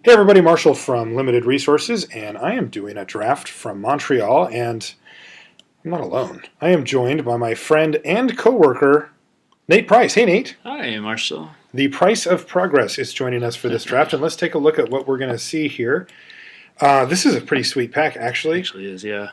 Hey everybody, Marshall from Limited Resources, and I am doing a draft from Montreal, and I'm not alone. I am joined by my friend and coworker, Nate Price. Hey Nate. Hi, Marshall. The Price of Progress is joining us for this draft, and let's take a look at what we're going to see here. This is a pretty sweet pack, actually. Actually is, yeah.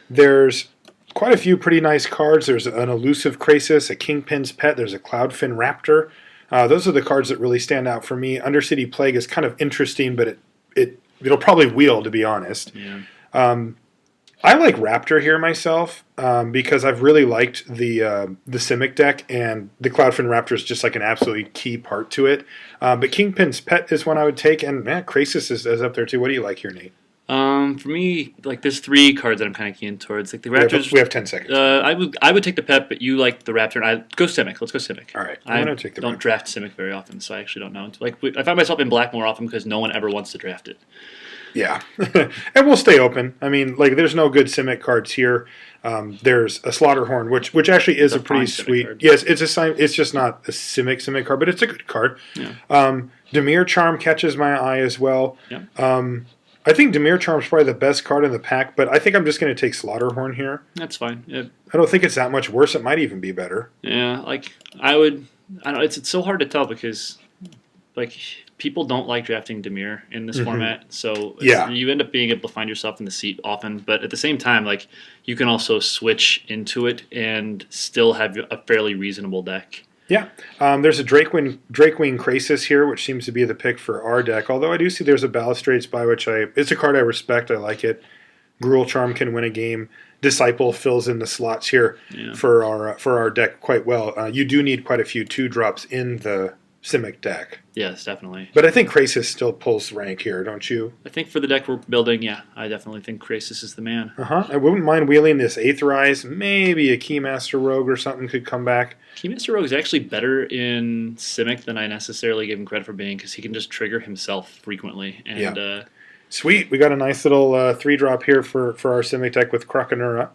There's quite a few pretty nice cards. There's an elusive Krasis, a Kingpin's Pet, there's a Cloudfin Raptor. Those are the cards that really stand out for me. Undercity Plague is kind of interesting, but it'll probably wheel, to be honest. Yeah. I like Raptor here myself because I've really liked the Simic deck, and the Cloudfin Raptor is just like an absolutely key part to it. But Kingpin's Pet is one I would take, and Krasis is up there too. What do you like here, Nate? For me, like there's three cards that I'm kind of keen towards. Like the Raptors. We have 10 seconds. I would take the Pet, but you like the Raptor, and I go Simic. Let's go Simic. All right, I going to take the don't draft Simic very often, so I actually don't know. Like I find myself in black more often because no one ever wants to draft it. Yeah, and we'll stay open. I mean, like, there's no good Simic cards here. There's a Slaughterhorn, which actually is a pretty sweet. Yes, it's a sign. It's just not a Simic card, but it's a good card. Yeah. Demir Charm catches my eye as well. Yeah. I think Demir Charm's probably the best card in the pack, but I think I'm just going to take Slaughterhorn here. That's fine. Yeah. I don't think it's that much worse. It might even be better. Yeah, like I don't know. It's so hard to tell because like people don't like drafting Demir in this format, so you end up being able to find yourself in the seat often. But at the same time, like you can also switch into it and still have a fairly reasonable deck. Yeah, there's a Drakewing Krasis here, which seems to be the pick for our deck. Although I do see there's a Balustrade Spy, which it's a card I respect. I like it. Gruul Charm can win a game. Disciple fills in the slots here for our deck quite well. You do need quite a few 2-drops in the Simic deck. Yes, definitely. But I think Krasis still pulls rank here, don't you? I think for the deck we're building, yeah, I definitely think Krasis is the man. I wouldn't mind wheeling this Aetherize. Maybe a Keymaster Rogue or something could come back. Keymaster Rogue is actually better in Simic than I necessarily give him credit for being because he can just trigger himself frequently. And sweet, we got a nice little 3-drop here for our Simic deck with Krakenura.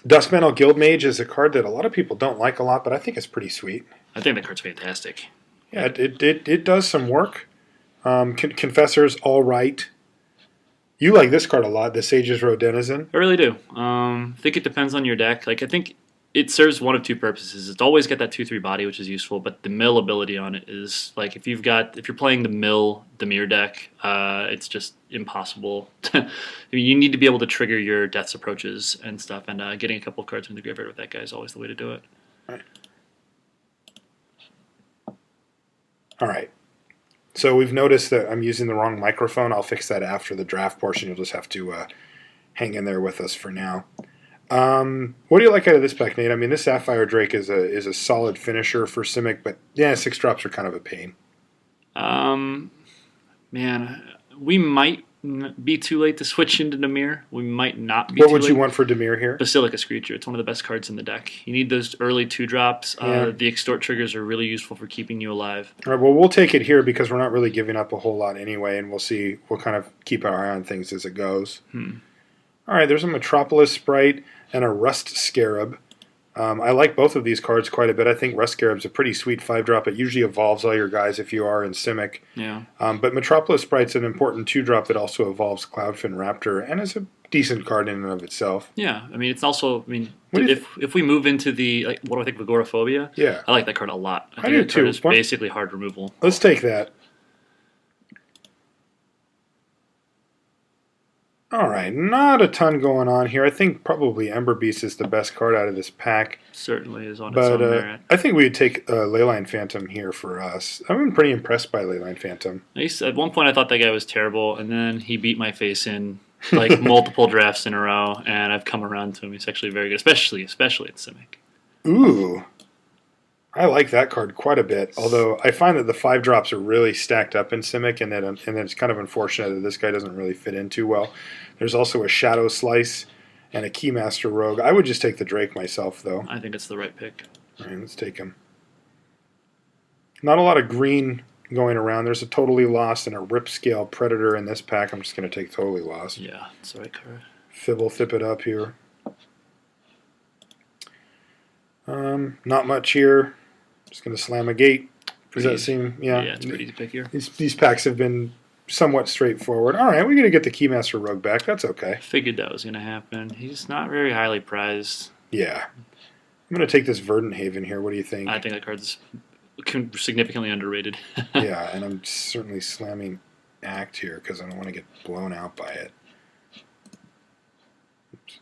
Duskmantle Guildmage is a card that a lot of people don't like a lot, but I think it's pretty sweet. I think that card's fantastic. Yeah, it does some work. Confessor's all right. You like this card a lot, the Sage's Road Denizen. I really do. I think it depends on your deck. Like I think it serves one of two purposes. It's always got that 2/3 body, which is useful, but the mill ability on it is like if you're playing the mill Demir deck, it's just impossible. I mean, you need to be able to trigger your Death's Approaches and stuff, and getting a couple of cards from the graveyard with that guy is always the way to do it. All right. So we've noticed that I'm using the wrong microphone. I'll fix that after the draft portion. You'll just have to hang in there with us for now. What do you like out of this pack, Nate? I mean, this Sapphire Drake is a solid finisher for Simic, but yeah, 6-drops are kind of a pain. Man, we might be too late to switch into Demir. We might not be What too would late. you want for Demir here? Basilica Screecher. It's one of the best cards in the deck. You need those early 2-drops. The Extort triggers are really useful for keeping you alive. All right, well, we'll take it here because we're not really giving up a whole lot anyway, and we'll see. We'll kind of keep our eye on things as it goes. All right, there's a Metropolis Sprite and a Rust Scarab. I like both of these cards quite a bit. I think Rust Scarab's a pretty sweet 5-drop. It usually evolves all your guys if you are in Simic. Yeah. But Metropolis Sprite's an important 2-drop that also evolves Cloudfin Raptor and is a decent card in and of itself. Yeah, I mean, it's also, I mean, if we move into the, like, what do I think of Agoraphobia? Yeah. I like that card a lot. I think do that card too. is basically hard removal. Let's take that. All right, not a ton going on here. I think probably Ember Beast is the best card out of this pack. Certainly is on its own merit. I think we would take Leyline Phantom here for us. I've been pretty impressed by Leyline Phantom. At one point I thought that guy was terrible, and then he beat my face in like multiple drafts in a row, and I've come around to him. He's actually very good, especially at Simic. Ooh. I like that card quite a bit, although I find that the 5-drops are really stacked up in Simic, and then it's kind of unfortunate that this guy doesn't really fit in too well. There's also a Shadow Slice and a Keymaster Rogue. I would just take the Drake myself, though. I think it's the right pick. All right, let's take him. Not a lot of green going around. There's a Totally Lost and a Rip Scale Predator in this pack. I'm just going to take Totally Lost. Yeah, that's the right card. Thip it up here. Not much here. Just going to slam a gate. Does that seem? Yeah. Yeah, it's pretty easy pick here. These packs have been somewhat straightforward. All right, we're going to get the Keymaster Rogue back. That's okay. Figured that was going to happen. He's not very highly prized. Yeah. I'm going to take this Verdant Haven here. What do you think? I think that card's significantly underrated. Yeah, and I'm certainly slamming Act here because I don't want to get blown out by it. Oops.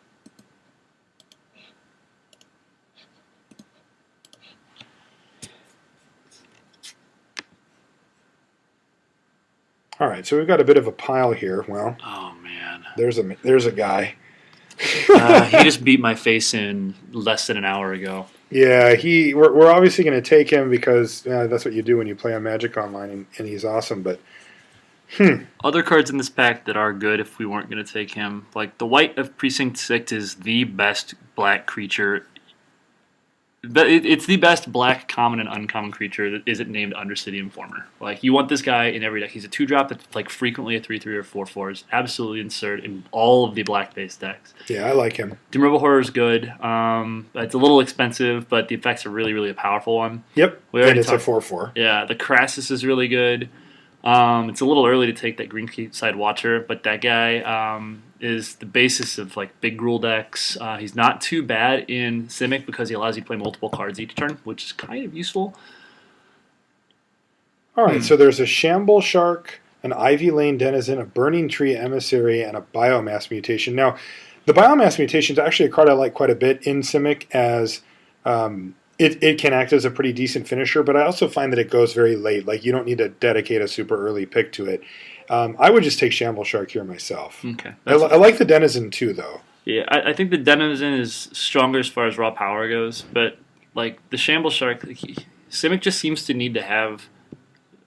All right, so we've got a bit of a pile here. Well, oh man, there's a guy. He just beat my face in less than an hour ago. Yeah, we're obviously going to take him because that's what you do when you play on Magic Online, and he's awesome. But other cards in this pack that are good if we weren't going to take him, like the White of Precinct 6 is the best black creature. It's the best black common and uncommon creature that isn't named Undercity Informer. Like, you want this guy in every deck. He's a 2-drop that's like frequently a 3/3 or 4/4s. Absolutely insert in all of the black-based decks. Yeah, I like him. Doomrival Horror is good. It's a little expensive, but the effects are really, really a powerful one. Yep, and it's a 4/4. Yeah, the Crassus is really good. It's a little early to take that Green Side Watcher, but that guy is the basis of like big Gruul decks. He's not too bad in Simic because he allows you to play multiple cards each turn, which is kind of useful. All right, so there's a Shamble Shark, an Ivy Lane Denizen, a Burning Tree Emissary, and a Biomass Mutation. Now, the Biomass Mutation is actually a card I like quite a bit in Simic as it can act as a pretty decent finisher, but I also find that it goes very late. Like, you don't need to dedicate a super early pick to it. I would just take Shamble Shark here myself. Okay. I like the Denizen too, though. Yeah, I think the Denizen is stronger as far as raw power goes, but like the Shamble Shark, Simic just seems to need to have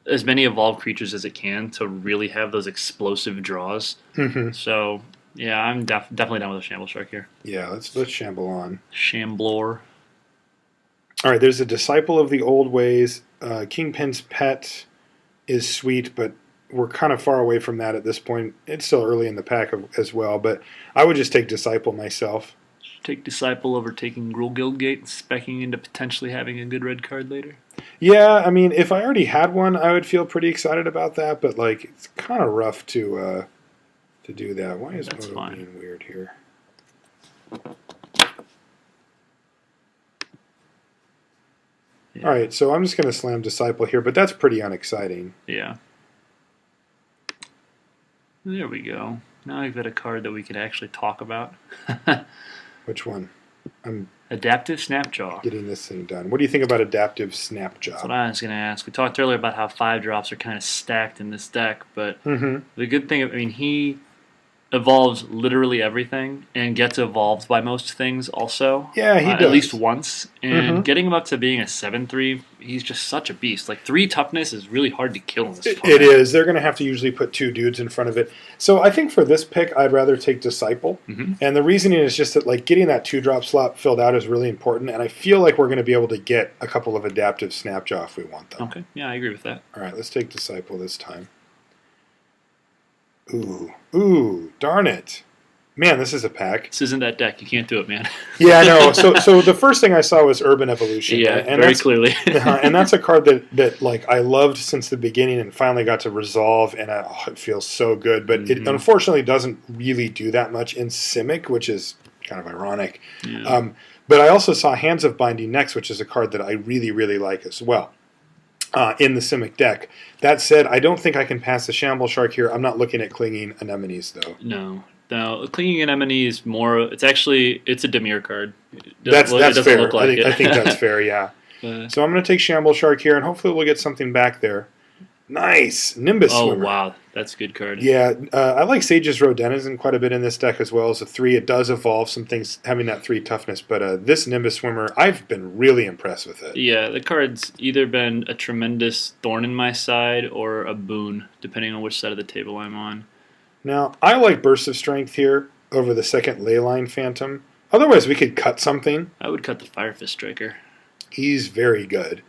as many evolved creatures as it can to really have those explosive draws. Mm-hmm. So yeah, I'm definitely down with a Shamble Shark here. Yeah, let's shamble on. Shamblor. All right, there's a Disciple of the Old Ways. Kingpin's Pet is sweet, but we're kind of far away from that at this point. It's still early in the pack as well, but I would just take Disciple myself. Take Disciple over taking Gruul Guildgate and specking into potentially having a good red card later? Yeah, I mean, if I already had one, I would feel pretty excited about that, but like it's kind of rough to do that. Why is Moto being weird here? Yeah. All right, so I'm just going to slam Disciple here, but that's pretty unexciting. Yeah. There we go. Now I've got a card that we could actually talk about. Which one? I'm Adaptive Snapjaw. Getting this thing done. What do you think about Adaptive Snapjaw? That's what I was going to ask. We talked earlier about how 5-drops are kind of stacked in this deck, but the good thing, I mean, he evolves literally everything and gets evolved by most things also. Yeah, he does. At least once. And getting him up to being a 7/3, he's just such a beast. Like, 3 toughness is really hard to kill in this format. It is. They're going to have to usually put 2 dudes in front of it. So I think for this pick, I'd rather take Disciple. And the reasoning is just that like getting that 2-drop slot filled out is really important, and I feel like we're going to be able to get a couple of Adaptive Snapjaw if we want them. Okay, yeah, I agree with that. All right, let's take Disciple this time. Ooh, darn it. Man, this is a pack. This isn't that deck. You can't do it, man. Yeah, I know. So the first thing I saw was Urban Evolution. Yeah, and very clearly. And that's a card that like I loved since the beginning and finally got to resolve, and it feels so good. But it unfortunately doesn't really do that much in Simic, which is kind of ironic. Yeah. But I also saw Hands of Binding Necks, which is a card that I really, really like as well. In the Simic deck. That said, I don't think I can pass the Shamble Shark here. I'm not looking at Clinging Anemones, though. No, Clinging Anemone is more... It's a Dimir card. That's fair. I think that's fair, yeah. So I'm going to take Shamble Shark here, and hopefully we'll get something back there. Nice! Nimbus Swimmer. Oh, wow. That's a good card. Yeah, I like Sage's Row Denizen quite a bit in this deck as well as a 3. It does evolve some things having that 3 toughness, but this Nimbus Swimmer, I've been really impressed with it. Yeah, the card's either been a tremendous thorn in my side or a boon, depending on which side of the table I'm on. Now, I like Burst of Strength here over the second Leyline Phantom. Otherwise, we could cut something. I would cut the Firefist Striker. He's very good.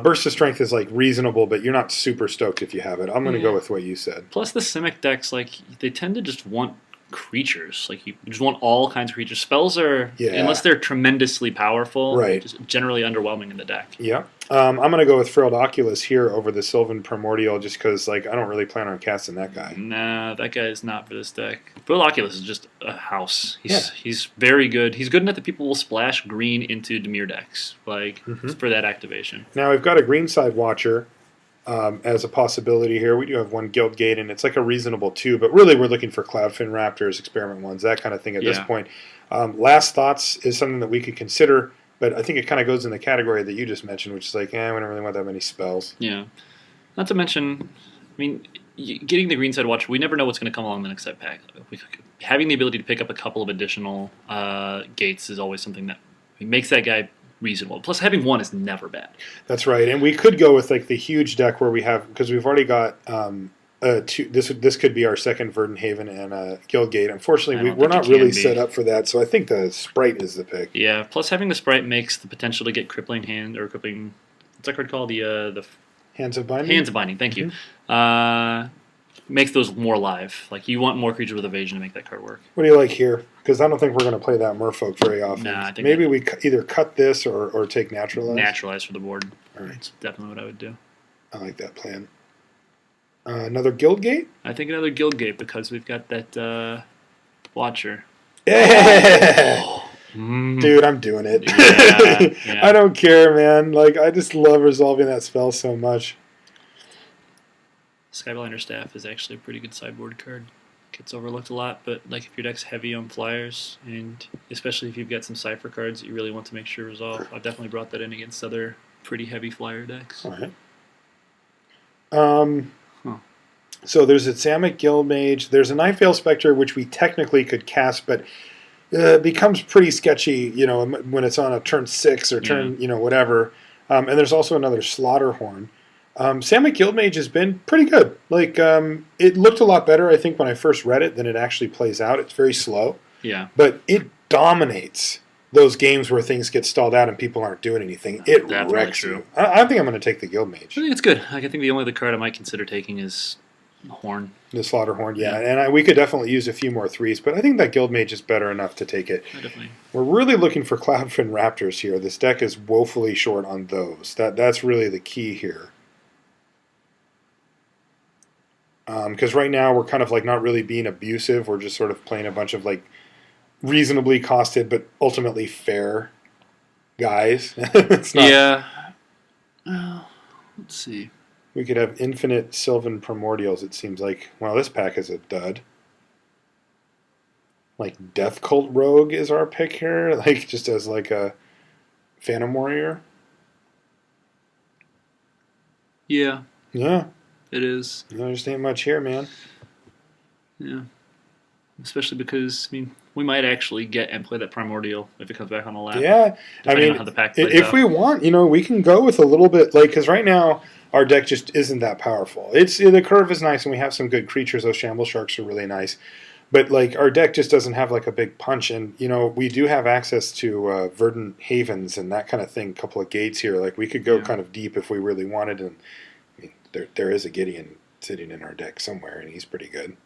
Burst of Strength is like reasonable, but you're not super stoked if you have it. I'm going to go with what you said. Plus, the Simic decks, like they tend to just want creatures. Like you just want all kinds of creatures. Spells are, Yeah. unless they're tremendously powerful, Right. just generally underwhelming in the deck. Yeah. I'm going to go with Frilled Oculus here over the Sylvan Primordial just because like, I don't really plan on casting that guy. Nah, that guy is not for this deck. Frilled Oculus is just a house. He's very good. He's good enough that people will splash green into Dimir decks, like for that activation. Now, we've got a Greenside Watcher as a possibility here. We do have one Guild Gate, and it's like a reasonable 2, but really we're looking for Cloudfin Raptors, Experiment Ones, that kind of thing at this point. Last Thoughts is something that we could consider, but I think it kind of goes in the category that you just mentioned, which is like, we don't really want that many spells. Yeah. Not to mention, I mean, getting the Greenside Watcher, we never know what's going to come along the next set pack. Having the ability to pick up a couple of additional gates is always something that makes that guy reasonable. Plus, having one is never bad. That's right, and we could go with like the huge deck where we have, because we've already got this could be our second Verdant Haven and Guild Gate. Unfortunately, we're not really set up for that, so I think the Sprite is the pick. Yeah, plus having the Sprite makes the potential to get Crippling Hand, or Crippling, what's that card called? The Hands of Binding? Hands of Binding, thank you. Makes those more live. Like, you want more creatures with evasion to make that card work. What do you like here? Because I don't think we're going to play that Merfolk very often. Nah, I think maybe we either cut this or take Naturalize. Naturalize for the board. All right. That's definitely what I would do. I like that plan. Another Guild Gate? I think another Guild Gate because we've got that Watcher. Yeah! Dude, I'm doing it. Yeah. I don't care, man. Like, I just love resolving that spell so much. Skyblinder Staff is actually a pretty good sideboard card. Gets overlooked a lot, but like if your deck's heavy on flyers, and especially if you've got some Cypher cards that you really want to make sure resolve, I've definitely brought that in against other pretty heavy flyer decks. All right. So there's a Samic Guildmage. There's a Night Veil Spectre, which we technically could cast, but becomes pretty sketchy, when it's on a turn 6 or turn, whatever. And there's also another Slaughterhorn. Samic Guildmage has been pretty good. Like, it looked a lot better, I think, when I first read it than it actually plays out. It's very slow. Yeah. But it dominates those games where things get stalled out and people aren't doing anything. It wrecks you. I think I'm going to take the Guildmage. I think it's good. Like, I think the only other card I might consider taking is Horn. The Slaughterhorn, yeah. And we could definitely use a few more 3s, but I think that Guildmage is better enough to take it. Definitely. We're really looking for Cloudfin Raptors here. This deck is woefully short on those. That's really the key here. Because right now we're kind of like not really being abusive. We're just sort of playing a bunch of like reasonably costed but ultimately fair guys. It's not, yeah. Let's see. We could have infinite Sylvan Primordials, it seems like. Well, this pack is a dud. Like Death Cult Rogue is our pick here. Like just as like a Phantom Warrior. Yeah. Yeah. It is. There just ain't much here, man. Yeah. Especially because, I mean, we might actually get and play that Primordial if it comes back on the lap. Yeah. I mean, on how the pack plays if out. we want, we can go with a little bit, like, because right now our deck just isn't that powerful. The curve is nice and we have some good creatures. Those Shamble Sharks are really nice. But, like, our deck just doesn't have, like, a big punch. And, we do have access to Verdant Havens and that kind of thing, a couple of gates here. Like, we could go kind of deep if we really wanted. And, I mean, there is a Gideon sitting in our deck somewhere, and he's pretty good.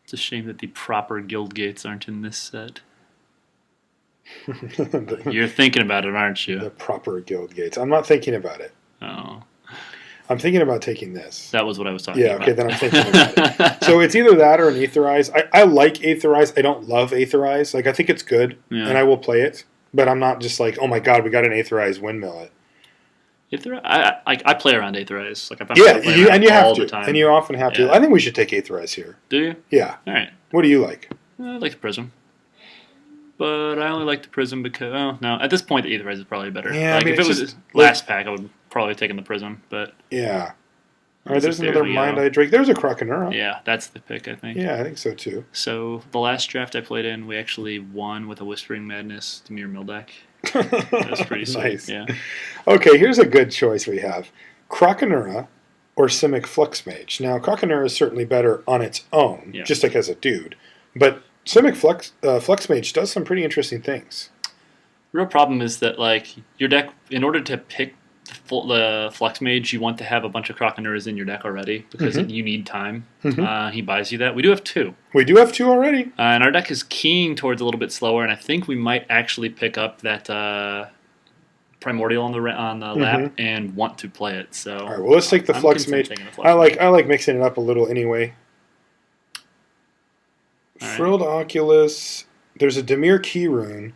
It's a shame that the proper guild gates aren't in this set. You're thinking about it, aren't you? The proper guild gates. I'm not thinking about it. Oh. I'm thinking about taking this. That was what I was talking about. Yeah, okay, then I'm thinking about it. So it's either that or an Aetherize. I like Aetherize. I don't love Aetherize. Like, I think it's good, and I will play it. But I'm not just like, oh my god, we got an Aetherize windmill it. I play around Aetherize. Like, and you have to. the time. And you often have to. I think we should take Aetherize here. Do you? Yeah. All right. What do you like? I like the Prism. But I only like the Prism because, at this point, the Aetherize is probably better. Yeah, like, if it was last pack, I would probably have taken the Prism, but... Yeah. All right, there's another Mind-Eye Drake. There's a Croconura. Yeah, that's the pick, I think. Yeah, I think so, too. So, the last draft I played in, we actually won with a Whispering Madness Dimir Mill deck. That was pretty sweet. Nice. Yeah. Okay, here's a good choice we have. Croconura or Simic Fluxmage. Now, Croconura is certainly better on its own, just like as a dude. But Simic Fluxmage does some pretty interesting things. The real problem is that, like, your deck, in order to pick the Flux Mage, you want to have a bunch of Croconuras in your deck already because you need time. He buys you that. We do have 2. We do have 2 already. And our deck is keying towards a little bit slower, and I think we might actually pick up that Primordial on the lap and want to play it. So, all right, well, let's take the Flux Mage. I like mixing it up a little anyway. Frilled Oculus. There's a Dimir Key Rune,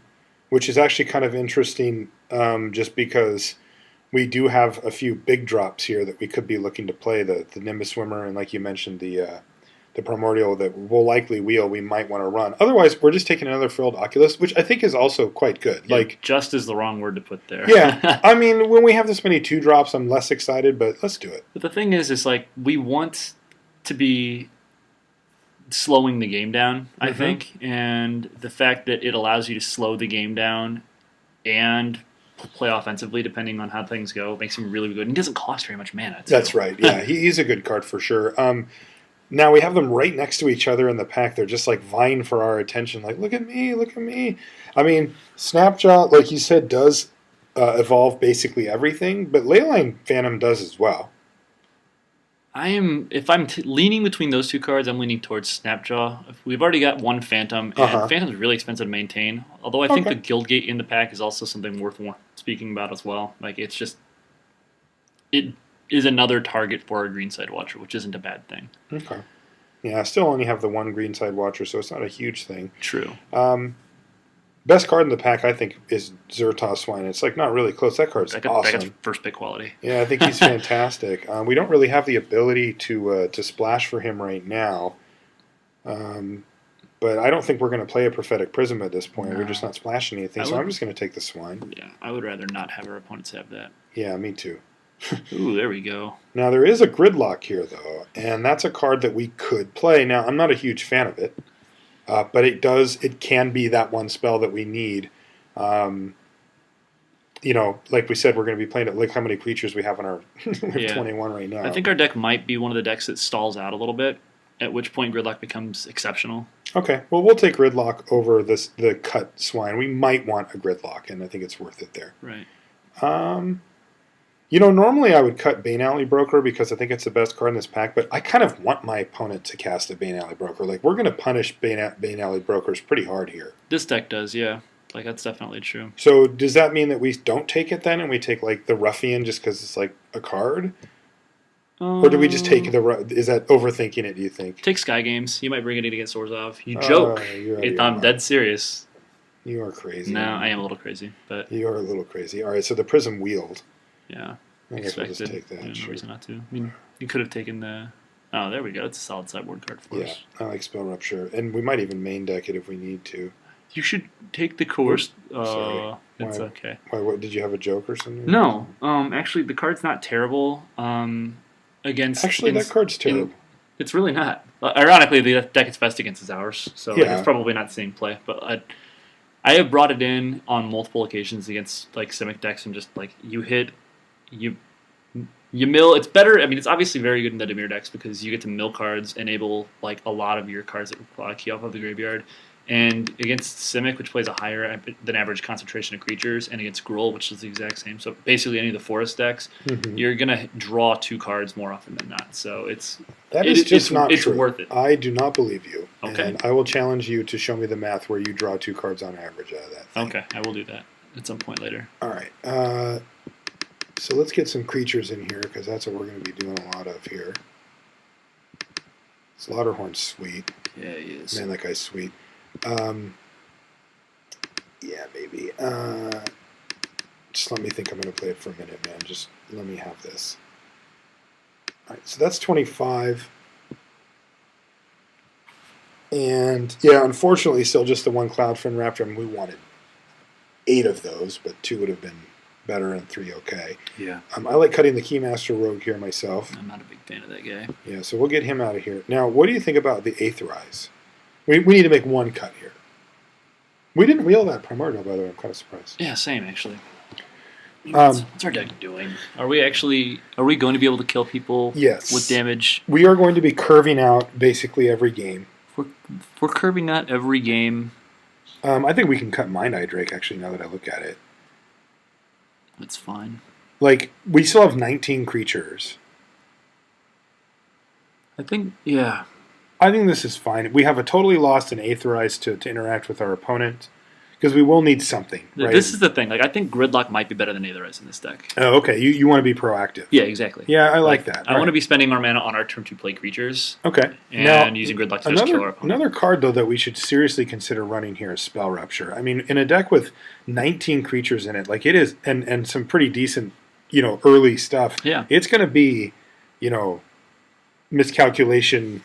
which is actually kind of interesting just because we do have a few big drops here that we could be looking to play. The Nimbus Swimmer and, like you mentioned, the Primordial that we'll likely wheel we might want to run. Otherwise, we're just taking another Frilled Oculus, which I think is also quite good. Yeah, like just is the wrong word to put there. Yeah. I mean, when we have this many 2 drops, I'm less excited, but let's do it. But the thing is like we want to be slowing the game down, I think, and the fact that it allows you to slow the game down and play offensively depending on how things go makes him really good. And he doesn't cost very much mana, too. That's right. Yeah, he's a good card for sure. Now we have them right next to each other in the pack. They're just like vying for our attention. Like, look at me, look at me. I mean, Snapjaw, like you said, does evolve basically everything, but Leyline Phantom does as well. If I'm leaning between those 2 cards, I'm leaning towards Snapjaw. We've already got 1 Phantom, and Phantom's really expensive to maintain. Although I think the Guildgate in the pack is also something worth speaking about as well. Like, it's just... It is another target for a Greenside Watcher, which isn't a bad thing. Okay. Yeah, I still only have the 1 Greenside Watcher, so it's not a huge thing. True. Best card in the pack, I think, is Zertos Swine. It's like not really close. That card's awesome. That's first pick quality. Yeah, I think he's fantastic. We don't really have the ability to splash for him right now. But I don't think we're going to play a Prophetic Prism at this point. No. We're just not splashing anything, so I'm just going to take the Swine. Yeah, I would rather not have our opponents have that. Yeah, me too. Ooh, there we go. Now, there is a Gridlock here, though, and that's a card that we could play. Now, I'm not a huge fan of it, but it can be that one spell that we need. You know, like we said, we're going to be playing it. Look how many creatures we have on our 21 right now. I think our deck might be one of the decks that stalls out a little bit, at which point Gridlock becomes exceptional. Okay, well, we'll take Gridlock over the cut Swine. We might want a Gridlock, and I think it's worth it there. Right. You know, normally I would cut Bane Alley Broker because I think it's the best card in this pack, but I kind of want my opponent to cast a Bane Alley Broker. Like, we're going to punish Bane Alley Brokers pretty hard here. This deck does, yeah. Like, that's definitely true. So does that mean that we don't take it then, and we take, like, the Ruffian just because it's, like, a card? Or do we just take is that overthinking it, do you think? Take Sky Games. You might bring it in against Orzhov. You joke. I'm dead serious. You are crazy. No, I am a little crazy, but... You are a little crazy. All right, so the Prism Wield. Yeah. I guess we'll just take that. No reason not to. I mean, you could have taken the... Oh, there we go. It's a solid sideboard card for us. Yeah, I like Spell Rupture. And we might even main deck it if we need to. You should take the course. Sorry. It's okay. Why? What, did you have a joke or something? No. Actually, the card's not terrible. That card's terrible. It's really not. Ironically, the deck it's best against is ours, so it's probably not seeing play. But I have brought it in on multiple occasions against like Simic decks, and just like you mill. It's better. I mean, it's obviously very good in the Dimir decks because you get to mill cards, enable like a lot of your cards that key off of the graveyard. And against Simic, which plays a higher than average concentration of creatures, and against Gruul, which is the exact same. So basically, any of the forest decks, you're gonna draw 2 cards more often than not. So it's worth it. I do not believe you. Okay. And I will challenge you to show me the math where you draw 2 cards on average out of that thing. Okay, I will do that at some point later. All right. So let's get some creatures in here because that's what we're going to be doing a lot of here. Slaughterhorn's sweet. Yeah, he is. Man, that guy's sweet. Yeah, baby. Just let me think. I'm going to play it for a minute, man. Just let me have this. All right, so that's 25. And, yeah, unfortunately, still just the 1 Cloudfin Raptor. I mean, we wanted 8 of those, but 2 would have been better and 3 okay. Yeah. I like cutting the Keymaster Rogue here myself. I'm not a big fan of that guy. Yeah, so we'll get him out of here. Now, what do you think about the Aetherize? We need to make 1 cut here. We didn't wheel that Primordial, by the way. I'm kind of surprised. Yeah, same, actually. What's our deck doing? Are we going to be able to kill people with damage? We are going to be curving out basically every game. We're curving out every game. I think we can cut Mind Eye Drake, actually, now that I look at it. That's fine. Like, we still have 19 creatures. I think, yeah. I think this is fine. We have a Totally Lost and Aetherize to interact with our opponent. Because we will need something, right? This is the thing. Like, I think Gridlock might be better than Aetherize in this deck. Oh, okay. You want to be proactive. Yeah, exactly. Yeah, I like that. I want to be spending our mana on our turn to play creatures. Okay. And now, using Gridlock to just kill our opponent. Another card, though, that we should seriously consider running here is Spell Rupture. I mean, in a deck with 19 creatures in it, like it is, and some pretty decent, early stuff. Yeah. It's going to be, miscalculation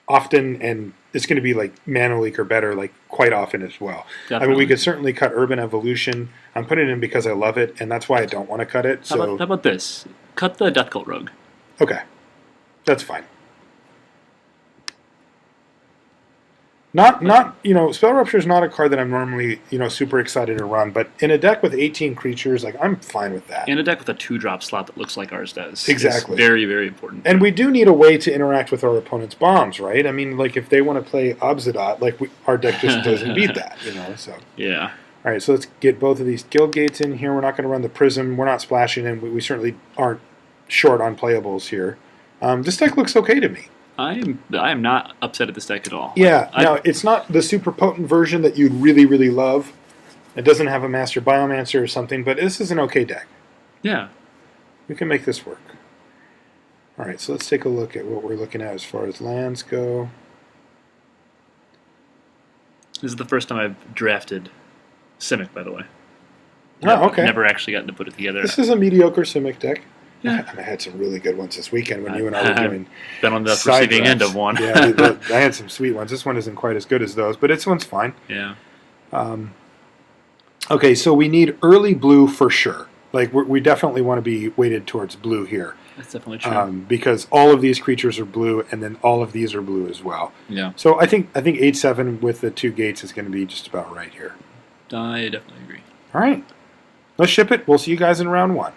often, and it's going to be like Mana Leak or better, like quite often as well. Definitely. I mean, we could certainly cut Urban Evolution. I'm putting it in because I love it, and that's why I don't want to cut it. How about this? Cut the Death Cult Rogue. Okay, that's fine. Not Spell Rupture is not a card that I'm normally super excited to run, but in a deck with 18 creatures, like I'm fine with that. In a deck with a 2-drop slot that looks like ours does. Exactly. It's very, very important. And we do need a way to interact with our opponent's bombs, right? I mean, like if they want to play Obsidian, like our deck just doesn't beat that, So yeah. All right, so let's get both of these Guild Gates in here. We're not going to run the Prism. We're not splashing in. We certainly aren't short on playables here. This deck looks okay to me. I am not upset at this deck at all. Yeah, now it's not the super potent version that you'd really, really love. It doesn't have a Master Biomancer or something, but this is an okay deck. Yeah. We can make this work. All right, so let's take a look at what we're looking at as far as lands go. This is the first time I've drafted Simic, by the way. Oh, okay. Never actually gotten to put it together. This is a mediocre Simic deck. Yeah. I had some really good ones this weekend when you and I were doing. Been on the side receiving end drafts. of one. Yeah, I had some sweet ones. This one isn't quite as good as those, but this one's fine. Yeah. Okay, so we need early blue for sure. Like we definitely want to be weighted towards blue here. That's definitely true. Because all of these creatures are blue, and then all of these are blue as well. Yeah. So I think 8/7 with the 2 gates is going to be just about right here. I definitely agree. All right, let's ship it. We'll see you guys in round 1.